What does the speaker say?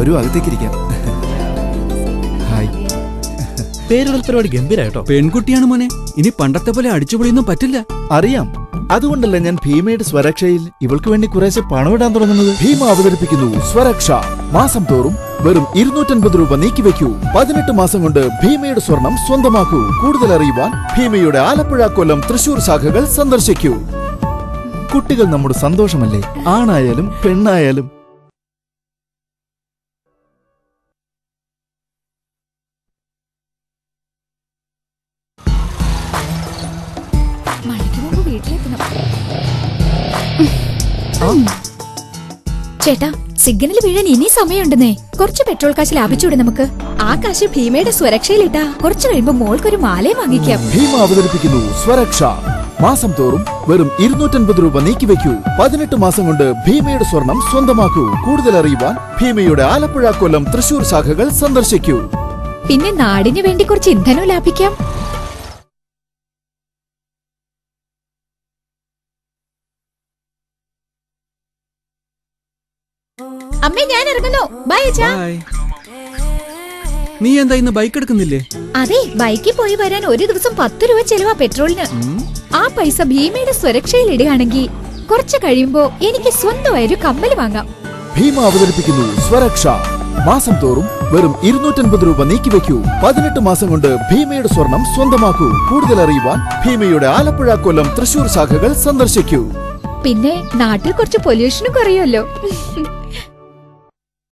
ഒരു അകത്തേക്കിരിക്കാം. ഹായ്. പേരിടൽ പരിപാടി ഗംഭീരായിട്ടോ. പെൺകുട്ടിയാണ് മോനെ, ഇനി പണ്ടത്തെ പോലെ അടിച്ചുപൊളിയൊന്നും പറ്റില്ല. അറിയാം, അതുകൊണ്ടല്ല ഞാൻ ഭീമയുടെ സ്വരക്ഷയിൽ ഇവൾക്ക് വേണ്ടി കുറേശ്ശെ പണമിടാൻ തുടങ്ങുന്നത്. ഭീമ അവതരിപ്പിക്കുന്നു സ്വരക്ഷ. മാസം തോറും വെറും 250 രൂപ നീക്കിവെക്കൂ. 18 മാസം കൊണ്ട് ഭീമയുടെ സ്വർണം സ്വന്തമാക്കൂ. കൂടുതൽ അറിയുവാൻ ഭീമയുടെ ആലപ്പുഴ, കൊല്ലം, തൃശൂർ ശാഖകൾ സന്ദർശിക്കൂ. കുട്ടികൾ നമ്മുടെ സന്തോഷമല്ലേ, ആണായാലും പെണ്ണായാലും. ചേട്ടാ, സിഗ്നൽ വീഴാൻ ഇനി സമയമുണ്ടെന്നേ. കുറച്ച് പെട്രോൾ കാശ് ലാഭിച്ചൂടെ നമുക്ക്? ആ കാശ് ഭീമയുടെ സ്വരക്ഷയിലിട്ടാ കുറച്ചു കഴിയുമ്പോ മോൾക്കൊരു മാലയും വാങ്ങിക്കാം. ഭീമ അവതരിപ്പിക്കുന്നു സ്വരക്ഷ. മാസം തോറും വെറും 250 രൂപ നീക്കിവെക്കൂ. 18 മാസം കൊണ്ട് ഭീമയുടെ സ്വർണം സ്വന്തമാക്കൂ. കൂടുതൽ അറിയുവാൻ ഭീമയുടെ ആലപ്പുഴ, കൊല്ലം, തൃശൂർ ശാഖകൾ സന്ദർശിക്കൂ. പിന്നെ നാടിനു വേണ്ടി കുറച്ച് ഇന്ധനം ലാഭിക്കാം. അമ്മേ, ഞാൻ ഇറങ്ങുന്നു. ബൈ അച്ഛാ. നീ എന്താ ഇന്ന് ബൈക്ക് എടുക്കുന്നില്ലേ? അതെ, ബൈക്കിൽ പോയി വരാൻ ഒരു ദിവസം 10 രൂപ ചെലവാ പെട്രോളിന്. ആ പൈസ ഭീമയുടെ സുരക്ഷയിൽ ഇടുകയാണെങ്കിൽ കുറച്ച് കഴിയുമ്പോ എനിക്ക് സ്വന്തമായൊരു കമ്മല് വാങ്ങാം. ഭീമ അവതരിപ്പിക്കുന്നു സ്വരക്ഷ. മാസം തോറും വെറും 250 രൂപ നീക്കിവെക്കൂ. 18 മാസം കൊണ്ട് ഭീമയുടെ സ്വർണം സ്വന്തമാക്കൂ. കൂടുതൽ അറിയുവാൻ ഭീമയുടെ ആലപ്പുഴ, കൊല്ലം, തൃശൂർ ശാഖകൾ സന്ദർശിക്കൂ. പിന്നെ നാട്ടിൽ കുറച്ച് പൊല്യൂഷനും കുറയുമല്ലോ.